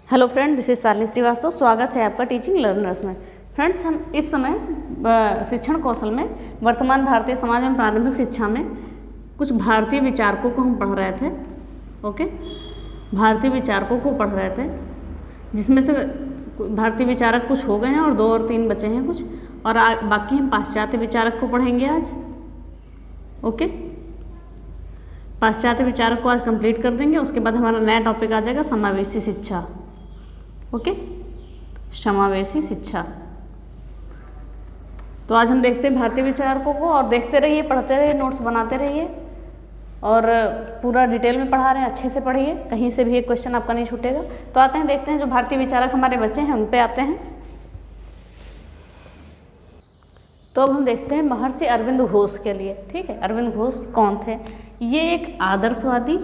Hello friend, this is Shalini Srivastava. स्वागत है आपका टीचिंग लर्नर्स में। फ्रेंड्स, हम इस समय शिक्षण कौशल में वर्तमान भारतीय समाज एवं प्रारंभिक शिक्षा में कुछ भारतीय विचारकों को हम पढ़ रहे थे। ओके, भारतीय विचारकों को पढ़ रहे थे, जिसमें से भारतीय विचारक कुछ हो गए हैं और 2 और 3 बचे हैं कुछ, और बाकी हम पाश्चात्य विचारक को पढ़ेंगे आज। ओके, पाश्चात्य विचारक को आज कंप्लीट कर देंगे। उसके बाद हमारा नया टॉपिक आ जाएगा समावेशी शिक्षा। ओके, समावेशी शिक्षा। तो आज हम देखते हैं भारतीय विचारकों को, और देखते रहिए, पढ़ते रहिए, नोट्स बनाते रहिए, और पूरा डिटेल में पढ़ा रहे हैं। अच्छे से पढ़िए, कहीं से भी एक क्वेश्चन आपका नहीं छूटेगा। तो आते हैं, देखते हैं जो भारतीय विचारक हमारे बच्चे हैं उन पे आते हैं। तो अब हम देखते हैं महर्षि अरविंद घोष के लिए। ठीक है, अरविंद घोष कौन थे? ये एक आदर्शवादी,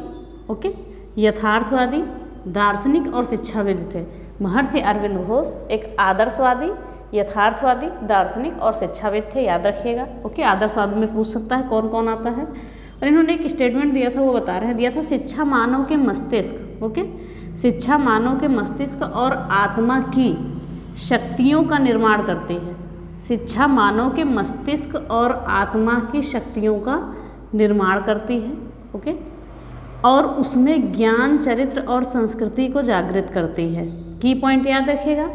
ओके, यथार्थवादी, दार्शनिक और शिक्षाविद थे। महर्षि अरविंद घोष एक आदर्शवादी, यथार्थवादी, दार्शनिक और शिक्षाविद थे। याद रखिएगा। ओके, आदर्शवाद में पूछ सकता है कौन कौन आता है। और इन्होंने एक स्टेटमेंट दिया था, वो बता रहे हैं, दिया था, शिक्षा मानव के मस्तिष्क, ओके, शिक्षा मानव के मस्तिष्क और आत्मा की शक्तियों का निर्माण करती है। शिक्षा मानव के मस्तिष्क और आत्मा की शक्तियों का निर्माण करती है। ओके, और उसमें ज्ञान, चरित्र और संस्कृति को जागृत करती है। की पॉइंट याद रखिएगा,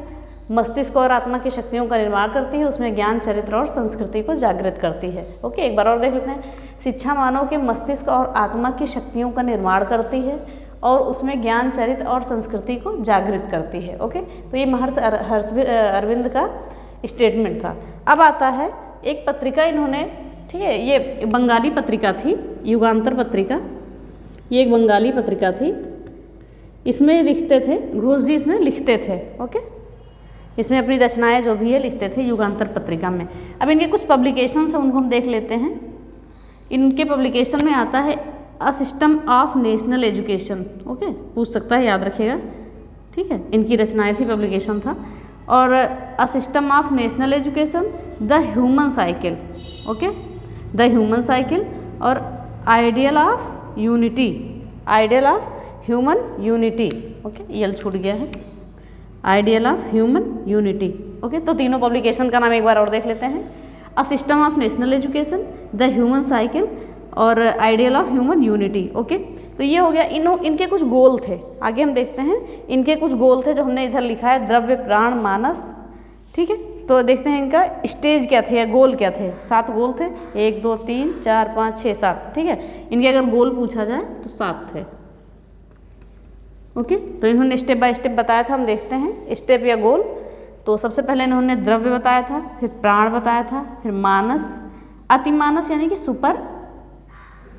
मस्तिष्क और आत्मा की शक्तियों का निर्माण करती है, उसमें ज्ञान, चरित्र और संस्कृति को जागृत करती है। ओके, एक बार और देख लेते हैं। शिक्षा मानव के मस्तिष्क और आत्मा की शक्तियों का निर्माण करती है और उसमें ज्ञान, चरित्र और संस्कृति को जागृत करती है। ओके, तो ये महर्षि अरविंद का स्टेटमेंट था। अब आता है एक पत्रिका इन्होंने, ठीक है, ये बंगाली पत्रिका थी, युगांतर पत्रिका। ये एक बंगाली पत्रिका थी। इसमें लिखते थे घोष जी, इसमें लिखते थे। ओके, इसमें अपनी रचनाएं जो भी है लिखते थे युगांतर पत्रिका में। अब इनके कुछ पब्लिकेशंस हैं, उनको हम देख लेते हैं। इनके पब्लिकेशन में आता है अ system of national education. Okay, पूछ सकता है, याद रखिएगा। ठीक है, इनकी रचनाएं थी, पब्लिकेशन था। और a system of national education, the human cycle, okay, the human cycle, और ideal of unity, ideal of human unity. Okay, ये छूट गया है, ideal of human unity. Okay, तो तीनों पब्लिकेशन का नाम एक बार और देख लेते हैं। A system of national education, the human cycle, और ideal of human unity. Okay, तो ये हो गया। इनके कुछ गोल थे। आगे हम देखते हैं, इनके कुछ गोल थे जो हमने इधर लिखा है, द्रव्य, प्राण, मानस। ठीक है, तो देखते हैं इनका स्टेज क्या थे, गोल क्या थे। 7 गोल थे, 1 2 3 4 5 6 7। ठीक है, इनके अगर गोल पूछा जाए तो 7 थे। ओके, तो इन्होंने स्टेप बाय स्टेप बताया था। हम देखते हैं स्टेप या गोल। तो सबसे पहले इन्होंने द्रव्य बताया था, फिर प्राण बताया था, फिर मानस, अतिमानस यानी कि सुपर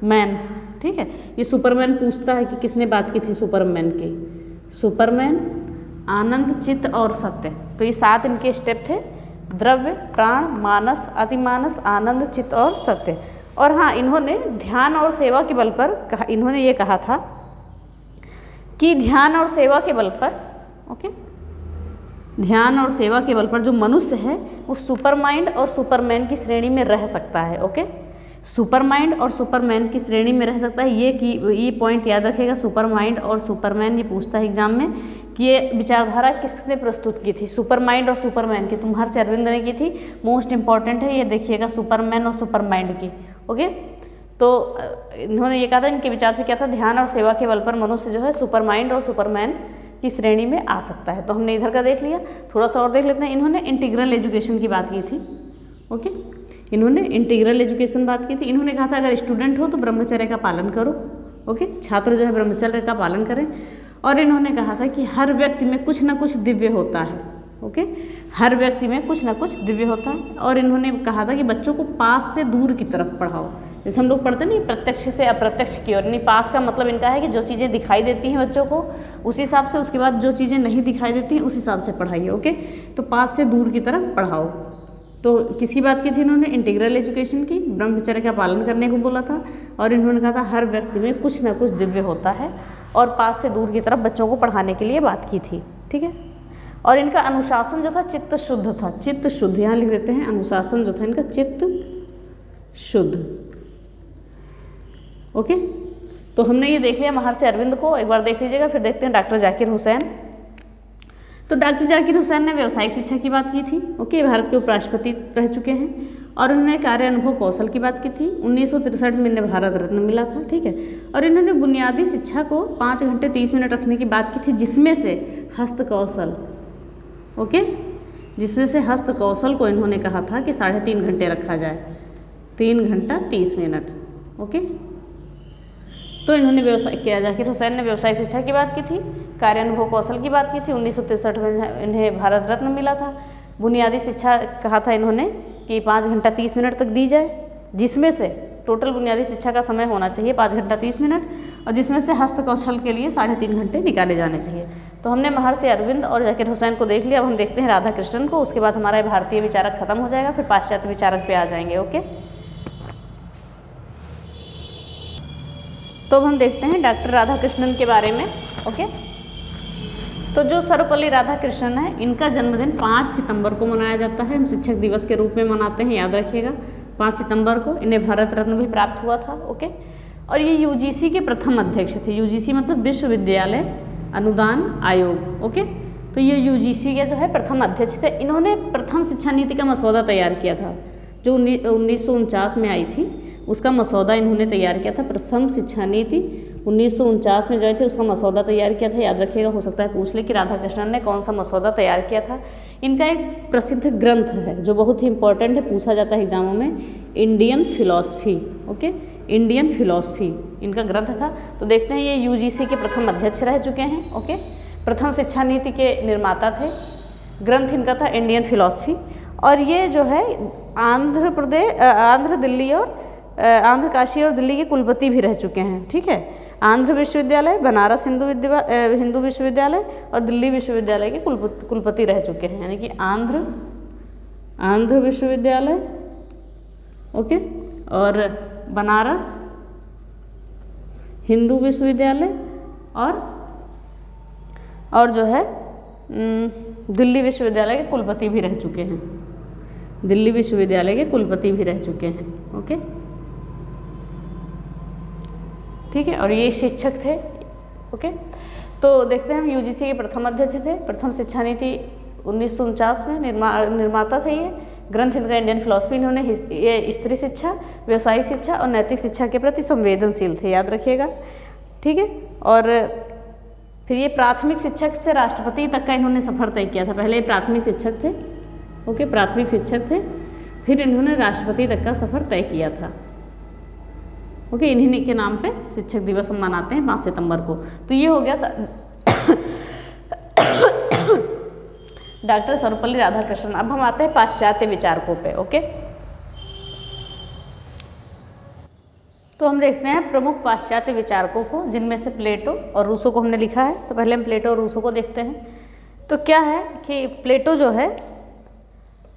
मैन। ठीक है, ये सुपरमैन पूछता है कि किसने बात की थी सुपरमैन की। सुपरमैन, आनंद, चित्त और सत्य। तो ये 7 इनके स्टेप थे, द्रव्य, प्राण, मानस, अतिमानस, आनंद, चित्त और सत्य। और हाँ, इन्होंने ध्यान और सेवा के बल पर इन्होंने ये कहा था कि ध्यान और सेवा के बल पर, ओके, ध्यान और सेवा के बल पर जो मनुष्य है वो सुपर माइंड और सुपरमैन की श्रेणी में रह सकता है। ओके, सुपर माइंड और सुपरमैन की श्रेणी में रह सकता है। ये पॉइंट याद रखिएगा। सुपर माइंड और सुपरमैन, ये पूछता है एग्जाम में कि ये विचारधारा किसने प्रस्तुत की थी, सुपर माइंड और सुपरमैन की। तो महर्षि अरविंद ने की थी। मोस्ट इंपॉर्टेंट है ये, देखिएगा, सुपरमैन और सुपर माइंड की। ओके, तो इन्होंने ये कहा था, इनके विचार से क्या था, ध्यान और सेवा के बल पर मनुष्य जो है सुपर माइंड और सुपरमैन की श्रेणी में आ सकता है। तो हमने इधर का देख लिया, थोड़ा सा और देख लेते हैं। इन्होंने इंटीग्रल एजुकेशन की बात की थी। ओके, इन्होंने इंटीग्रल एजुकेशन बात की थी। इन्होंने कहा था अगर स्टूडेंट हो तो ब्रह्मचर्य का पालन करो। ओके, छात्र जो है ब्रह्मचर्य का पालन करें। और इन्होंने कहा था कि हर व्यक्ति में कुछ ना कुछ दिव्य होता है। ओके, हर व्यक्ति में कुछ ना कुछ दिव्य होता है। और इन्होंने कहा था कि बच्चों को पास से दूर की तरफ पढ़ाओ। जैसे हम लोग पढ़ते नहीं, प्रत्यक्ष से अप्रत्यक्ष की ओर। नहीं, पास का मतलब इनका है कि जो चीज़ें दिखाई देती हैं बच्चों को उस हिसाब से, उसके बाद जो चीज़ें नहीं दिखाई देती हैं उस हिसाब से पढ़ाइए। ओके, तो पास से दूर की तरफ पढ़ाओ। तो किसी बात की थी इन्होंने, इंटीग्रल एजुकेशन की, ब्रह्मचर्य का पालन करने को बोला था। और इन्होंने कहा था हर व्यक्ति में कुछ ना कुछ दिव्य होता है, और पास से दूर की तरफ बच्चों को पढ़ाने के लिए बात की थी। ठीक है, और इनका अनुशासन जो था चित्त शुद्ध था। चित्त शुद्ध, यहाँ लिख देते हैं, अनुशासन जो था इनका चित्त शुद्ध। ओके, तो हमने ये देख लिया महर्षि अरविंद को, एक बार देख लीजिएगा। फिर देखते हैं डॉक्टर जाकिर हुसैन। तो डॉक्टर जाकिर हुसैन ने व्यावसायिक शिक्षा की बात की थी, ओके, भारत के उपराष्ट्रपति रह चुके हैं। और उन्होंने कार्य अनुभव कौशल की बात की थी। 1963 में इन्हें भारत रत्न मिला था, ठीक है। और इन्होंने बुनियादी शिक्षा को 5 घंटे 30 मिनट रखने की बात की थी, जिसमें से हस्त कौशल, ओके, जिसमें से हस्त कौशल को इन्होंने कहा था कि 3.5 घंटे रखा जाए, 3 घंटा 30 मिनट, ओके। तो इन्होंने व्यवसाय जाकिर हुसैन ने व्यवसायिक शिक्षा की बात की थी, कार्य अनुभव कौशल की बात की थी। 1963 में इन्हें भारत रत्न मिला था। बुनियादी शिक्षा कहा था इन्होंने कि 5 घंटा 30 मिनट तक दी जाए, जिसमें से टोटल बुनियादी शिक्षा का समय होना चाहिए 5 घंटा 30 मिनट, और जिसमें से हस्त कौशल के लिए 3.5 घंटे निकाले जाने चाहिए। तो हमने महर्षि अरविंद और जाकिर हुसैन को देख लिया। अब हम देखते हैं राधा कृष्णन को, उसके बाद हमारा भारतीय विचारक खत्म हो जाएगा, फिर पाश्चात्य विचारक पे आ जाएंगे, ओके। तो अब हम देखते हैं डॉक्टर राधा कृष्णन के बारे में, ओके। तो जो सर्वपल्ली राधाकृष्णन है, इनका जन्मदिन 5 सितंबर को मनाया जाता है। हम शिक्षक दिवस के रूप में मनाते हैं, याद रखिएगा। 5 सितंबर को इन्हें भारत रत्न भी प्राप्त हुआ था, ओके। और ये यूजीसी के प्रथम अध्यक्ष थे। यूजीसी मतलब विश्वविद्यालय अनुदान आयोग, ओके। तो ये यूजीसी के जो है प्रथम अध्यक्ष थे। इन्होंने प्रथम शिक्षा नीति का मसौदा तैयार किया था, जो 1949 में आई थी, उसका मसौदा इन्होंने तैयार किया था। प्रथम शिक्षा नीति 1949 में जो थे उसका मसौदा तैयार किया था, याद रखिएगा। हो सकता है पूछ ले कि राधाकृष्णन ने कौन सा मसौदा तैयार किया था। इनका एक प्रसिद्ध ग्रंथ है जो बहुत ही इंपॉर्टेंट है, पूछा जाता है एग्जामों में, Indian philosophy, okay, Indian philosophy इनका ग्रंथ था। तो देखते हैं, ये यूजीसी के प्रथम अध्यक्ष रह चुके हैं, ओके। प्रथम शिक्षा नीति के निर्माता थे। ग्रंथ इनका था इंडियन फिलॉसफी। और ये जो है आंध्र प्रदेश, आंध्र, दिल्ली और आंध्र, काशी और दिल्ली के कुलपति भी रह चुके हैं, ठीक है। आंध्र विश्वविद्यालय, बनारस हिंदू विश्वविद्यालय और दिल्ली विश्वविद्यालय के कुलपति रह चुके हैं, यानी कि आंध्र विश्वविद्यालय, ओके, और बनारस हिंदू विश्वविद्यालय और जो है दिल्ली विश्वविद्यालय के कुलपति भी रह चुके हैं। दिल्ली विश्वविद्यालय के कुलपति भी रह चुके हैं, ओके, ठीक है। और ये शिक्षक थे, ओके। तो देखते हैं हम, यूजीसी के प्रथम अध्यक्ष थे। प्रथम शिक्षा नीति 1949 में निर्माता थे। ये ग्रंथ इनका इंडियन फिलॉसफी। इन्होंने ये स्त्री शिक्षा, व्यवसायिक शिक्षा और नैतिक शिक्षा के प्रति संवेदनशील थे, याद रखिएगा, ठीक है। और फिर ये प्राथमिक शिक्षक से राष्ट्रपति तक का इन्होंने सफ़र तय किया था। पहले ये प्राथमिक शिक्षक थे, ओके, प्राथमिक शिक्षक थे, फिर इन्होंने राष्ट्रपति तक का सफ़र तय किया था, ओके। इन्हीं के नाम पे शिक्षक दिवस हम मनाते हैं 5 सितंबर को। तो ये हो गया डॉक्टर सर्वपल्ली राधाकृष्णन। अब हम आते हैं पाश्चात्य विचारकों पे, ओके। तो हम देखते हैं प्रमुख पाश्चात्य विचारकों को, जिनमें से प्लेटो और रूसो को हमने लिखा है। तो पहले हम प्लेटो और रूसो को देखते हैं। तो क्या है कि प्लेटो जो है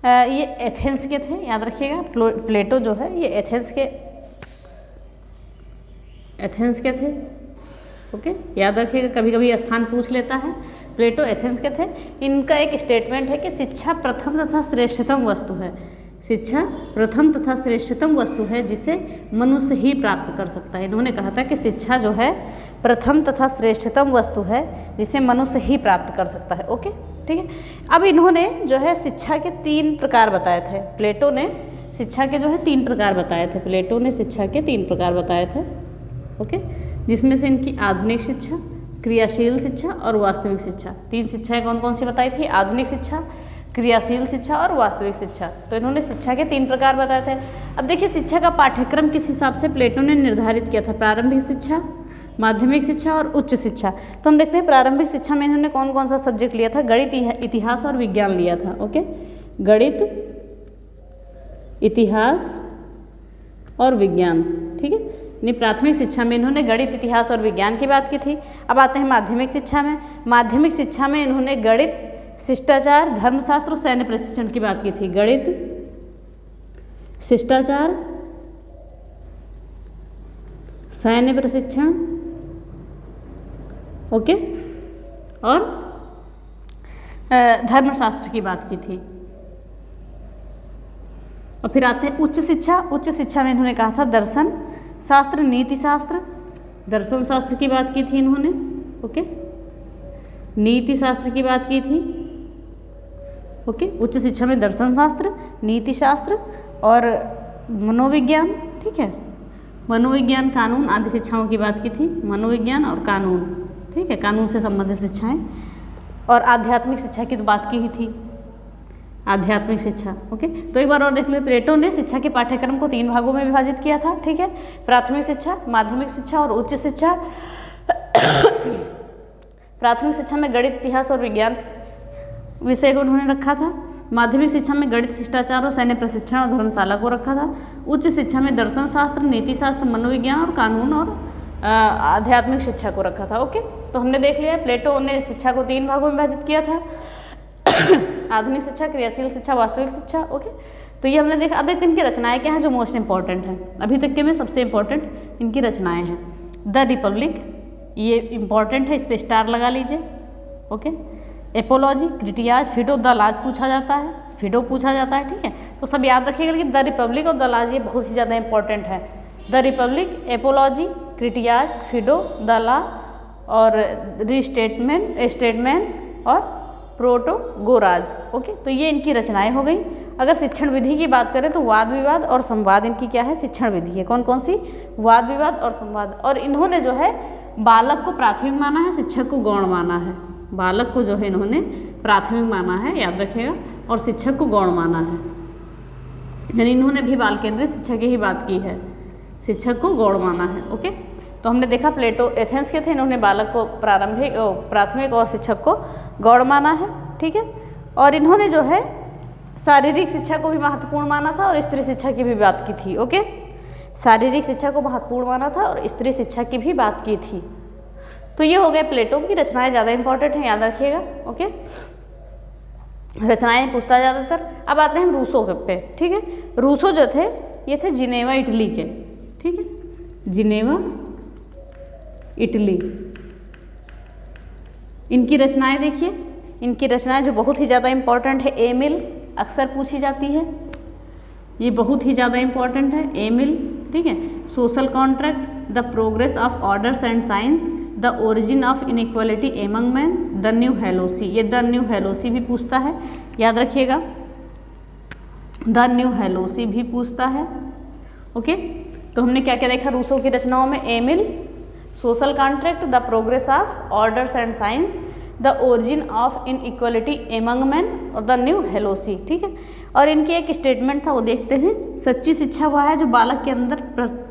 ये एथेंस के थे, याद रखिएगा। प्लेटो जो है ये एथेंस के थे, ओके, याद रखिएगा, कभी कभी स्थान पूछ लेता है। प्लेटो एथेंस के थे। इनका एक स्टेटमेंट है कि शिक्षा प्रथम तथा श्रेष्ठतम वस्तु है। शिक्षा प्रथम तथा श्रेष्ठतम वस्तु है जिसे मनुष्य ही प्राप्त कर सकता है। इन्होंने कहा था कि शिक्षा जो है प्रथम तथा श्रेष्ठतम वस्तु है जिसे मनुष्य ही प्राप्त कर सकता है, ओके, ठीक है। अब इन्होंने जो है शिक्षा के 3 प्रकार बताए थे। प्लेटो ने शिक्षा के जो है 3 प्रकार बताए थे। प्लेटो ने शिक्षा के 3 प्रकार बताए थे, ओके, जिसमें से इनकी आधुनिक शिक्षा, क्रियाशील शिक्षा और वास्तविक शिक्षा। 3 शिक्षाएं कौन कौन सी बताई थी? आधुनिक शिक्षा, क्रियाशील शिक्षा और वास्तविक शिक्षा। तो इन्होंने शिक्षा के 3 प्रकार बताए थे। अब देखिए, शिक्षा का पाठ्यक्रम किस हिसाब से प्लेटो ने निर्धारित किया था? प्रारंभिक शिक्षा, माध्यमिक शिक्षा और उच्च शिक्षा। तो हम देखते हैं प्रारंभिक शिक्षा में इन्होंने कौन कौन सा सब्जेक्ट लिया था? गणित, इतिहास और विज्ञान लिया था, ओके। गणित, इतिहास और विज्ञान, ठीक है। यानी प्राथमिक शिक्षा में इन्होंने गणित, इतिहास और विज्ञान की बात की थी। अब आते हैं माध्यमिक शिक्षा में। माध्यमिक शिक्षा में इन्होंने गणित, शिष्टाचार, धर्मशास्त्र और सैन्य प्रशिक्षण की बात की थी। गणित, शिष्टाचार, सैन्य प्रशिक्षण, ओके, और धर्मशास्त्र की बात की थी। और फिर आते हैं उच्च शिक्षा। उच्च शिक्षा में इन्होंने कहा था दर्शन शास्त्र, नीति शास्त्र, दर्शन शास्त्र की बात की थी इन्होंने, ओके, नीति शास्त्र की बात की थी, ओके। उच्च शिक्षा में दर्शन शास्त्र, नीति शास्त्र और मनोविज्ञान, ठीक है। मनोविज्ञान, कानून आदि शिक्षाओं की बात की थी, मनोविज्ञान और कानून, ठीक है, कानून से संबंधित शिक्षाएं। और आध्यात्मिक शिक्षा की तो बात की ही थी, आध्यात्मिक शिक्षा, ओके। तो एक बार और देख लें, प्लेटो ने शिक्षा के पाठ्यक्रम को 3 भागों में विभाजित किया था, ठीक है। प्राथमिक शिक्षा, माध्यमिक शिक्षा और उच्च शिक्षा। प्राथमिक शिक्षा में गणित, इतिहास और विज्ञान विषय को उन्होंने रखा था। माध्यमिक शिक्षा में गणित, शिष्टाचार और सैन्य प्रशिक्षण और धर्मशाला को रखा था। उच्च शिक्षा में दर्शन शास्त्र, नीति शास्त्र, मनोविज्ञान और कानून और आध्यात्मिक शिक्षा को रखा था, ओके। तो हमने देख लिया प्लेटो ने शिक्षा को 3 भागों में विभाजित किया था, आधुनिक शिक्षा, क्रियाशील शिक्षा, वास्तविक शिक्षा, ओके। तो ये हमने देखा। अब देखते हैं इनकी रचनाएं क्या हैं जो मोस्ट इंपॉर्टेंट हैं, अभी तक के में सबसे इंपॉर्टेंट इनकी रचनाएं हैं। द रिपब्लिक, ये इंपॉर्टेंट है, इस पर स्टार लगा लीजिए, ओके। एपोलॉजी, क्रिटियाज, फिडो, द लाज पूछा जाता है, फिडो पूछा जाता है, ठीक है। तो सब याद रखिएगा, लेकिन द रिपब्लिक और द लाज ये बहुत ही ज़्यादा इंपॉर्टेंट है। The Republic, apiology, क्रिटियाज, Fido, the ला और स्टेटमेंट और प्रोटोगोराज, ओके। तो ये इनकी रचनाएं हो गई। अगर शिक्षण विधि की बात करें तो वाद विवाद और संवाद इनकी क्या है, शिक्षण विधि है। कौन कौन सी, वाद विवाद और संवाद। और इन्होंने जो है बालक को प्राथमिक माना है, शिक्षक को गौण माना है। बालक को जो है इन्होंने प्राथमिक माना है, याद रखिएगा, और शिक्षक को गौण माना है। यानी इन्होंने भी बाल केंद्रित शिक्षा की ही बात की है, शिक्षक को गौण माना है, ओके। तो हमने देखा प्लेटो एथेंस के थे, इन्होंने बालक को प्राथमिक और शिक्षक को गौण माना है, ठीक है। और इन्होंने जो है शारीरिक शिक्षा को भी महत्वपूर्ण माना था और स्त्री शिक्षा की भी बात की थी, ओके। शारीरिक शिक्षा को महत्वपूर्ण माना था और स्त्री शिक्षा की भी बात की थी। तो ये हो गए प्लेटो की रचनाएं, ज़्यादा इंपॉर्टेंट हैं, याद रखिएगा, ओके। रचनाएं पूछता है ज़्यादातर। अब आते हैं रूसो पे, ठीक है। रूसो जो थे ये थे जिनेवा इटली के, ठीक है, जिनेवा इटली। इनकी रचनाएं देखिए, इनकी रचनाएं जो बहुत ही ज़्यादा इंपॉर्टेंट है, एमिल अक्सर पूछी जाती है, ये बहुत ही ज़्यादा इंपॉर्टेंट है, एमिल, ठीक है। Social contract, the progress of orders and science, the origin of inequality among man, the new Heloise, ये द न्यू हेलोसी भी पूछता है, याद रखिएगा, द न्यू हेलोसी भी पूछता है, ओके। तो हमने क्या क्या देखा रूसो की रचनाओं में, Emile, social contract, the progress of orders and science, the origin of inequality among man और द न्यू हेलोसी, ठीक है। और इनकी एक स्टेटमेंट था, वो देखते हैं। सच्ची शिक्षा वह है जो बालक के अंदर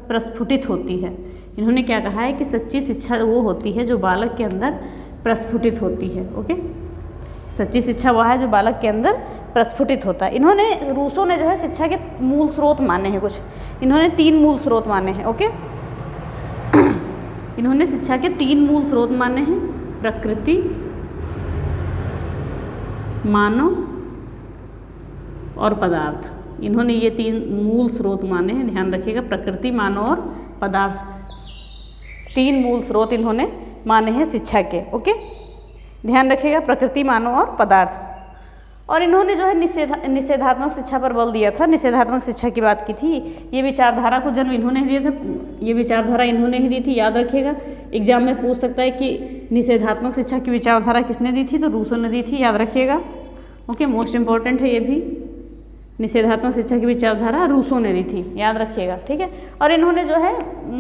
प्रस्फुटित होती है। इन्होंने क्या कहा है कि सच्ची शिक्षा वो होती है जो बालक के अंदर प्रस्फुटित होती है, ओके। सच्ची शिक्षा वह है जो बालक के अंदर प्रस्फुटित होता है। इन्होंने रूसो ने जो है शिक्षा के मूल स्रोत माने हैं कुछ, इन्होंने 3 मूल स्रोत माने हैं, ओके। इन्होंने शिक्षा के 3 मूल स्रोत माने हैं, प्रकृति, मानव और पदार्थ। इन्होंने ये 3 मूल स्रोत माने हैं, ध्यान रखिएगा, प्रकृति, मानव और पदार्थ। 3 मूल स्रोत इन्होंने माने हैं शिक्षा के, ओके। ध्यान रखिएगा, प्रकृति, मानव और पदार्थ। और इन्होंने जो है निषेधात्मक शिक्षा पर बल दिया था, निषेधात्मक शिक्षा की बात की थी। ये विचारधारा को जन्म इन्होंने ही दिया था, ये विचारधारा इन्होंने ही दी थी, याद रखिएगा। एग्जाम में पूछ सकता है कि निषेधात्मक शिक्षा की विचारधारा किसने दी थी, तो रूसो ने दी थी, याद रखिएगा, ओके। मोस्ट इंपॉर्टेंट है ये भी, निषेधात्मक शिक्षा की विचारधारा रूसो ने दी थी, याद रखिएगा, ठीक है। और इन्होंने जो है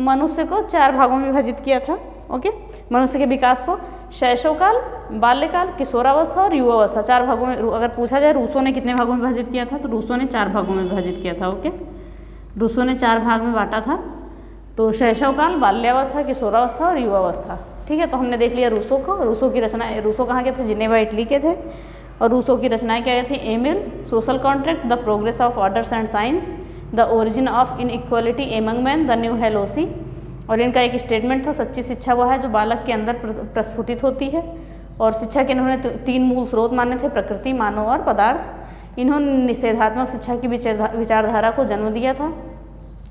मनुष्य को 4 भागों में विभाजित किया था, ओके। मनुष्य के विकास को शैशवकाल, बाल्यकाल, किशोरावस्था और युवावस्था, 4 भागों में। अगर पूछा जाए रूसो ने कितने भागों में विभाजित किया था, तो रूसो ने 4 भागों में विभाजित किया था, ओके। रूसो ने 4 भाग में बांटा था, तो शैशवकाल, बाल्यावस्था, किशोरावस्था और युवावस्था, ठीक है। तो हमने देख लिया रूसो को। रूसो की रचना, रूसो कहाँ के थे, जिनेवा इटली के थे। और रूसो की रचनाएं क्या थी, Emile, social contract, the progress of orders and science, the origin of inequality among man, the new Heloise. और इनका एक स्टेटमेंट था, सच्ची शिक्षा वह है जो बालक के अंदर प्रस्फुटित होती है। और शिक्षा के इन्होंने 3 मूल स्रोत माने थे, प्रकृति, मानव और पदार्थ। इन्होंने निषेधात्मक शिक्षा की विचारधारा को जन्म दिया था,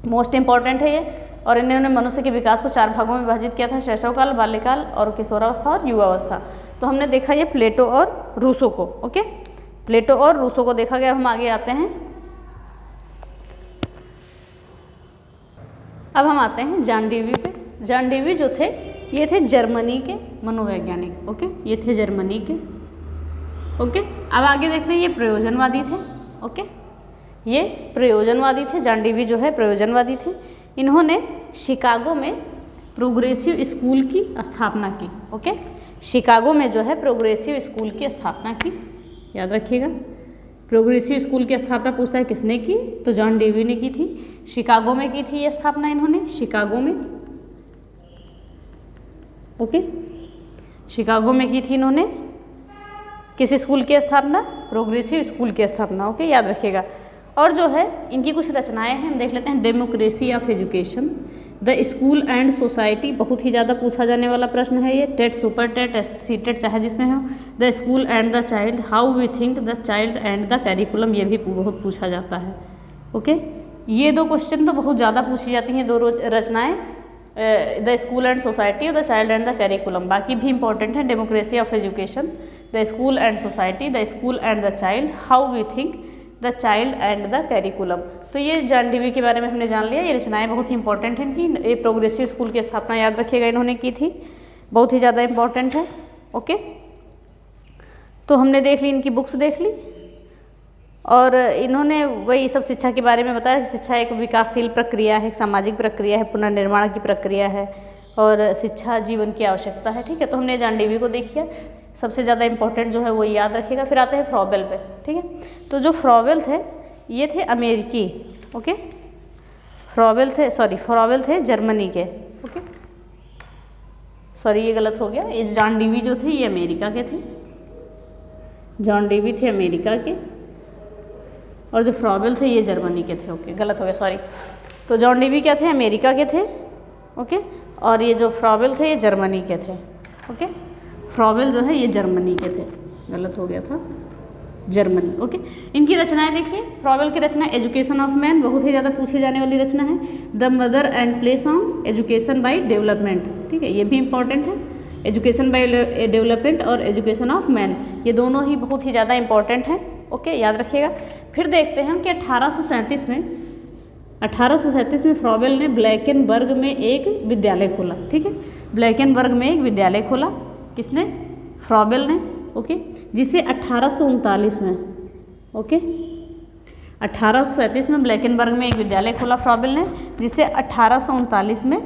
मोस्ट इंपॉर्टेंट है ये। और इन्होंने मनुष्य के विकास को 4 भागों में विभाजित किया था, शैशवकाल, बाल्यकाल और किशोरावस्था और युवावस्था। तो हमने देखा ये प्लेटो और रूसो को, ओके। प्लेटो और रूसो को देखा गया। हम आगे आते हैं, अब हम आते हैं जॉन डेवी पे। जॉन डेवी जो थे ये थे जर्मनी के मनोवैज्ञानिक, ओके। ये थे जर्मनी के ओके, अब आगे देखते हैं ये प्रयोजनवादी थे। ओके, ये प्रयोजनवादी थे, जॉन डेवी जो है प्रयोजनवादी थे। इन्होंने शिकागो में प्रोग्रेसिव स्कूल की स्थापना की। ओके, शिकागो में जो है प्रोग्रेसिव स्कूल की स्थापना की, याद रखिएगा। प्रोग्रेसिव स्कूल की स्थापना पूछता है किसने की, तो जॉन डेवी ने की थी। शिकागो में की थी ये स्थापना इन्होंने, शिकागो में। ओके, शिकागो में की थी इन्होंने किस स्कूल की स्थापना, प्रोग्रेसिव स्कूल की स्थापना। ओके, याद रखिएगा। और जो है इनकी कुछ रचनाएं हैं, हम देख लेते हैं। Democracy of education, the school and society, बहुत ही ज़्यादा पूछा जाने वाला प्रश्न है ये, टेट, सुपर टेट, सीटेट चाहे जिसमें हो। The school and the child, how we think the child and the curriculum, ये भी बहुत पूछा जाता है। ओके, ये दो क्वेश्चन तो बहुत ज़्यादा पूछी जाती हैं, दो रचनाएँ, द स्कूल एंड सोसाइटी और the child and the curriculum. बाकी भी इंपॉर्टेंट है, democracy of education, the school and society, the school and the child, how we think the child and the curriculum. तो ये जॉन डेवी के बारे में हमने जान लिया। ये रचनाएं बहुत ही इंपॉर्टेंट हैं इनकी। ये प्रोग्रेसिव स्कूल की स्थापना याद रखिएगा इन्होंने की थी, बहुत ही ज़्यादा इंपॉर्टेंट है। ओके, तो हमने देख ली, इनकी बुक्स देख ली, और इन्होंने वही सब शिक्षा के बारे में बताया कि शिक्षा एक विकासशील प्रक्रिया है, एक सामाजिक प्रक्रिया है, पुनर्निर्माण की प्रक्रिया है, और शिक्षा जीवन की आवश्यकता है। ठीक है, तो हमने जॉन डेवी को देखिए, सबसे ज़्यादा इंपॉर्टेंट जो है वो याद रखिएगा। फिर आते हैं फ्रॉबेल पे। ठीक है, तो जो फ्रॉबेल थे ये थे अमेरिकी। ओके, फ्रॉबेल थे जर्मनी के। ओके, सॉरी ये गलत हो गया, ये जॉन डेवी जो थे ये अमेरिका के थे, जॉन डेवी थे अमेरिका के, और जो फ्रॉबेल थे ये जर्मनी के थे। ओके, गलत हो गया, सॉरी। तो जॉन डेवी क्या थे, अमेरिका के थे। ओके, और ये जो फ्रॉबेल थे ये जर्मनी के थे। ओके, फ्रॉबेल जो है ये जर्मनी के थे, गलत हो गया था, जर्मनी। ओके, इनकी रचनाएं देखिए। फ्रॉबेल की रचना एजुकेशन ऑफ मैन, बहुत ही ज़्यादा पूछी जाने वाली रचना है। The mother and place on education by development, ठीक है, ये भी इंपॉर्टेंट है। एजुकेशन बाय डेवलपमेंट और एजुकेशन ऑफ मैन, ये दोनों ही बहुत ही ज़्यादा इंपॉर्टेंट हैं। ओके, याद रखिएगा। फिर देखते हैं हम कि 1837 में फ्रॉबेल ने ब्लैकेनबर्ग में एक विद्यालय खोला। ठीक है, ब्लैकेनबर्ग में एक विद्यालय खोला, किसने, फ्रॉबेल ने। ओके, जिसे 1839 में, ओके 1837 में ब्लैकेनबर्ग में एक विद्यालय खोला फ्रॉबेल ने, जिसे 1839 में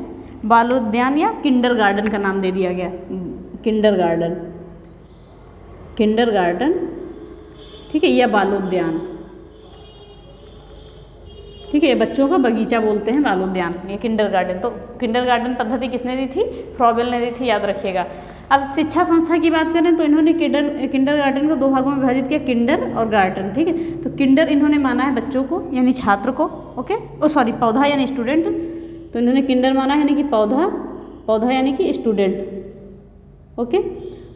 बालोद्यान या किंडरगार्टन का नाम दे दिया गया। किंडरगार्टन, ठीक है, या बालोद्यान, ठीक है, ये बच्चों का बगीचा बोलते हैं बालोद्यान, ये किंडरगार्टन। तो किंडरगार्टन पद्धति किसने दी थी, फ्रॉबेल ने दी थी, याद रखिएगा। अब शिक्षा संस्था की बात करें तो इन्होंने किंडरगार्टन को दो भागों में विभाजित किया, किंडर और गार्टन। ठीक है, तो किंडर इन्होंने माना है बच्चों को यानी छात्र को, ओके, पौधा यानी स्टूडेंट, तो इन्होंने किंडर माना है यानी कि पौधा यानी कि स्टूडेंट। ओके,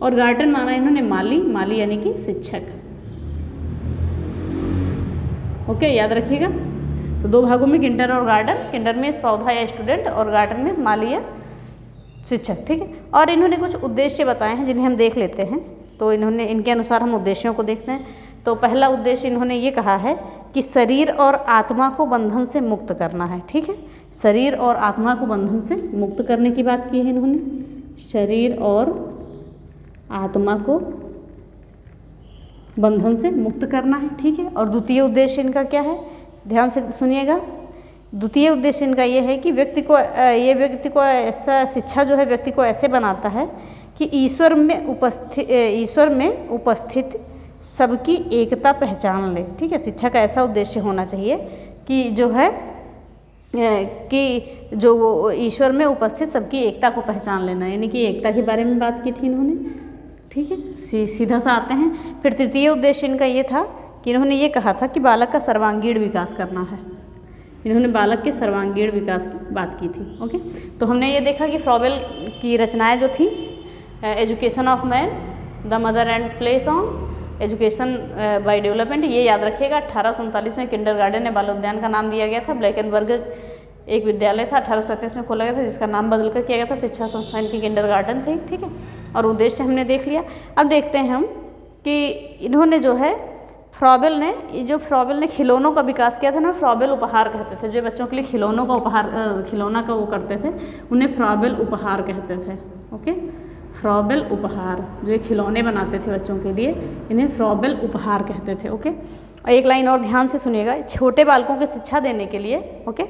और गार्टन माना इन्होंने माली यानी कि शिक्षक। ओके, याद रखिएगा। तो दो भागों में किंडर और गार्डन, किंडर में पौधा या स्टूडेंट और गार्डन में माली या शिक्षक। ठीक है, और इन्होंने कुछ उद्देश्य बताए हैं जिन्हें हम देख लेते हैं। तो इनके अनुसार हम उद्देश्यों को देखते हैं। तो पहला उद्देश्य इन्होंने ये कहा है कि शरीर और आत्मा को बंधन से मुक्त करना है। ठीक है, शरीर और आत्मा को बंधन से मुक्त करने की बात की है इन्होंने, शरीर और आत्मा को बंधन से मुक्त करना है। ठीक है, और द्वितीय उद्देश्य इनका क्या है, ध्यान से सुनिएगा। द्वितीय उद्देश्य इनका ये है कि व्यक्ति को ऐसा, शिक्षा जो है व्यक्ति को ऐसे बनाता है कि ईश्वर में उपस्थित सबकी एकता पहचान ले। ठीक है, शिक्षा का ऐसा उद्देश्य होना चाहिए कि जो है कि जो ईश्वर में उपस्थित सबकी एकता को पहचान लेना, यानी कि एकता के बारे में बात की थी इन्होंने। ठीक है, सीधा सा आते हैं। फिर तृतीय उद्देश्य इनका ये था कि इन्होंने ये कहा था कि बालक का सर्वांगीण विकास करना है। इन्होंने बालक के सर्वांगीण विकास की बात की थी। ओके, तो हमने ये देखा कि फ्रॉबेल की रचनाएं जो थी, education of man, the mother and place on education by development, ये याद रखिएगा। 1839 में किंडरगार्टन या बालोद्यान का नाम दिया गया था। ब्लैकेनबर्ग एक विद्यालय था, 1837 में खोला गया था, जिसका नाम बदलकर किया गया था। शिक्षा संस्था इनकी किंडरगार्टन थी। ठीक है, और उद्देश्य हमने देख लिया। अब देखते हैं हम कि इन्होंने जो है फ्रॉबेल ने खिलौनों का विकास किया था ना, फ्रॉबेल उपहार कहते थे। जो बच्चों के लिए खिलौना का वो करते थे, उन्हें फ्रॉबेल उपहार कहते थे। ओके, फ्रॉबेल उपहार, जो ये खिलौने बनाते थे बच्चों के लिए, इन्हें फ्रॉबेल उपहार कहते थे। ओके, और एक लाइन और ध्यान से सुनिएगा, छोटे बालकों को शिक्षा देने के लिए, ओके,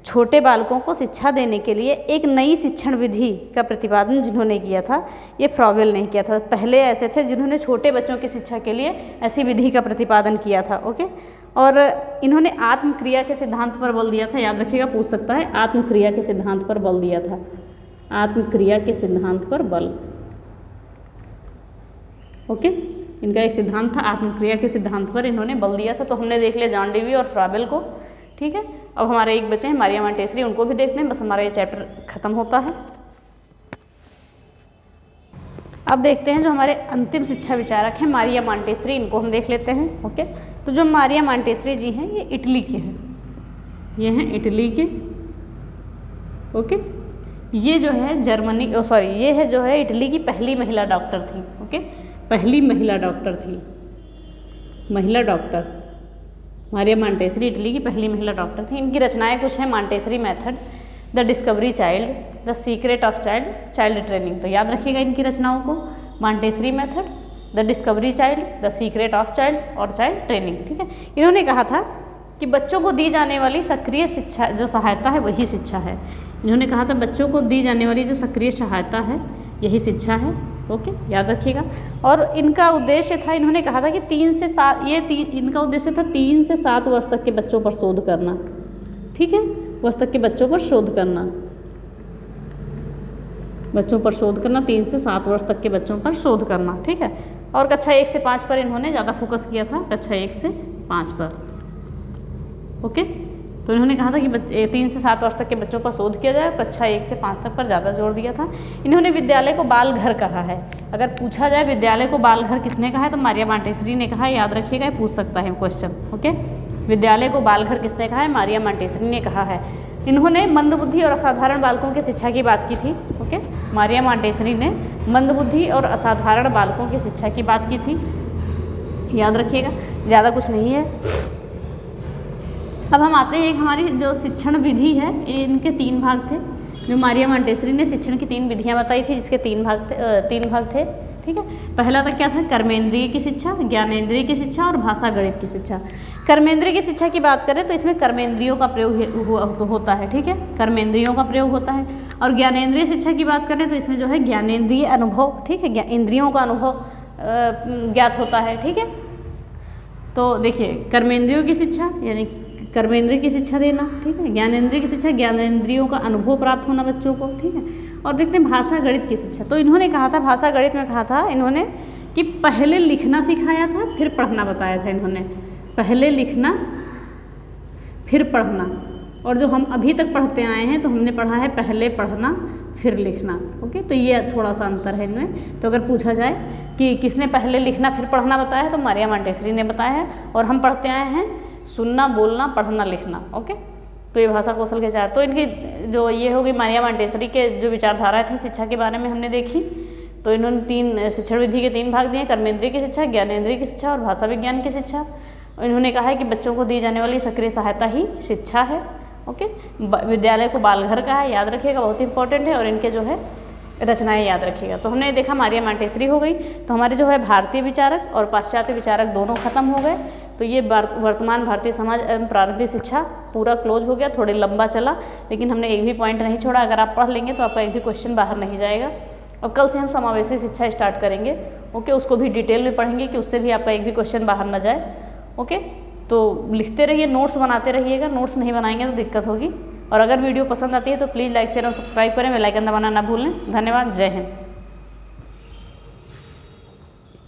छोटे बालकों को शिक्षा देने के लिए एक नई शिक्षण विधि का प्रतिपादन जिन्होंने किया था, ये फ्रॉबेल ने किया था। पहले ऐसे थे जिन्होंने छोटे बच्चों की शिक्षा के लिए ऐसी विधि का प्रतिपादन किया था। ओके, और इन्होंने आत्मक्रिया के सिद्धांत पर बल दिया था। याद रखिएगा, पूछ सकता है, आत्मक्रिया के सिद्धांत पर बल दिया था, आत्मक्रिया के सिद्धांत पर बल। ओके, इनका एक सिद्धांत था, आत्मक्रिया के सिद्धांत पर इन्होंने बल दिया था। तो हमने देख लिया जॉन डेवी और फ्रॉबेल को। ठीक है, अब हमारे एक बचे हैं मारिया मॉन्टेसरी, उनको भी देखते हैं, बस हमारा ये चैप्टर खत्म होता है। अब देखते हैं जो हमारे अंतिम शिक्षा विचारक हैं मारिया मॉन्टेसरी, इनको हम देख लेते हैं। ओके, तो जो मारिया मॉन्टेसरी जी हैं, ये इटली के हैं, ये हैं इटली के। ओके, ये जो है जर्मनी, ये है जो है इटली की पहली महिला डॉक्टर थी। ओके, पहली महिला डॉक्टर थी, महिला डॉक्टर मारिया मॉन्टेसरी इटली की पहली महिला डॉक्टर थी। इनकी रचनाएं कुछ हैं, Montessori method, the discovery child, the secret of child, child training. तो याद रखिएगा इनकी रचनाओं को, Montessori method, the discovery child, the secret of child और चाइल्ड ट्रेनिंग। ठीक है, इन्होंने कहा था कि बच्चों को दी जाने वाली सक्रिय शिक्षा जो सहायता है वही शिक्षा है। इन्होंने कहा था बच्चों को दी जाने वाली जो सक्रिय सहायता है यही शिक्षा है। ओके, याद रखिएगा। और इनका उद्देश्य था, इन्होंने कहा था कि 3 से 7, इनका उद्देश्य था 3 से 7 वर्ष तक के बच्चों पर शोध करना। ठीक है, वर्ष तक के बच्चों पर शोध करना, बच्चों पर शोध करना, 3 से 7 वर्ष तक के बच्चों पर शोध करना। ठीक है, और कक्षा 1 से 5 पर इन्होंने ज़्यादा फोकस किया था, कक्षा 1 से 5 पर। ओके, तो इन्होंने कहा था कि 3 से 7 वर्ष तक के बच्चों पर शोध किया जाए, कक्षा 1 से 5 तक पर ज़्यादा जोर दिया था। इन्होंने विद्यालय को बाल घर कहा है। अगर पूछा जाए विद्यालय को बाल घर किसने कहा है, तो मारिया मॉन्टेसरी ने कहा है। याद रखिएगा, पूछ सकता है क्वेश्चन। ओके, विद्यालय को बाल घर किसने कहा है, मारिया मॉन्टेसरी ने कहा है। इन्होंने मंदबुद्धि और असाधारण बालकों की शिक्षा की बात की थी। ओके, मारिया मॉन्टेसरी ने मंदबुद्धि और असाधारण बालकों की शिक्षा की बात की थी। याद रखिएगा, ज़्यादा कुछ नहीं है। अब हम आते हैं, एक हमारी जो शिक्षण विधि है, इनके 3 भाग थे। जो मारिया मॉन्टेसरी ने शिक्षण की 3 विधियाँ बताई थी, जिसके 3 भाग थे। ठीक है, पहला तक क्या था, कर्मेंद्रिय की शिक्षा, ज्ञानेंद्रिय की शिक्षा और भाषा गणित की शिक्षा। कर्मेंद्रिय की शिक्षा की बात करें तो इसमें कर्मेंद्रियों का प्रयोग होता है। ठीक है, कर्मेंद्रियों का प्रयोग होता है। और ज्ञानेंद्रिय शिक्षा की बात करें तो इसमें जो है ज्ञानेंद्रिय अनुभव, ठीक है, इंद्रियों का अनुभव ज्ञात होता है। ठीक है, तो देखिए, कर्मेंद्रियों की शिक्षा यानी कर्मेंद्रिय की शिक्षा देना। ठीक है, ज्ञानेंद्रिय की शिक्षा, ज्ञानेंद्रियों का अनुभव प्राप्त होना बच्चों को। ठीक है, और देखते हैं भाषा गणित की शिक्षा। तो इन्होंने कहा था, भाषा गणित में कहा था इन्होंने कि पहले लिखना सिखाया था, फिर पढ़ना बताया था। इन्होंने पहले लिखना फिर पढ़ना, और जो हम अभी तक पढ़ते आए हैं तो हमने पढ़ा है पहले पढ़ना फिर लिखना। ओके, तो ये थोड़ा सा अंतर है इनमें। तो अगर पूछा जाए कि किसने पहले लिखना फिर पढ़ना बताया है, तो मारिया मॉन्टेसरी ने बताया है। और हम पढ़ते आए हैं सुनना, बोलना, पढ़ना, लिखना। ओके, तो ये भाषा कौशल के 4। तो इनकी जो ये होगी मारिया मॉन्टेसरी के जो विचारधारा थी शिक्षा के बारे में हमने देखी। तो इन्होंने 3 शिक्षण विधि के 3 भाग दिए, कर्मेंद्रिय की शिक्षा, ज्ञानेंद्रिय की शिक्षा और भाषा विज्ञान की शिक्षा। इन्होंने कहा है कि बच्चों को दी जाने वाली सक्रिय सहायता ही शिक्षा है। ओके, विद्यालय को बाल घर कहा है, याद रखिएगा, बहुत इंपॉर्टेंट है। और इनके जो है रचनाएं याद रखिएगा। तो हमने देखा मारिया मॉन्टेसरी हो गई। तो हमारे जो है भारतीय विचारक और पाश्चात्य विचारक दोनों खत्म हो गए। तो ये वर्तमान भारतीय समाज एवं प्रारंभिक शिक्षा पूरा क्लोज हो गया। थोड़े लंबा चला, लेकिन हमने एक भी पॉइंट नहीं छोड़ा। अगर आप पढ़ लेंगे तो आपका एक भी क्वेश्चन बाहर नहीं जाएगा। और कल से हम समावेशी शिक्षा स्टार्ट करेंगे। ओके, उसको भी डिटेल में पढ़ेंगे कि उससे भी आपका एक भी क्वेश्चन बाहर ना जाए। ओके, तो लिखते रहिए, नोट्स बनाते रहिएगा। नोट्स नहीं बनाएंगे तो दिक्कत होगी। और अगर वीडियो पसंद आती है तो प्लीज़ लाइक शेयर और सब्सक्राइब करें, बेल आइकन दबाना ना भूलें। धन्यवाद, जय हिंद।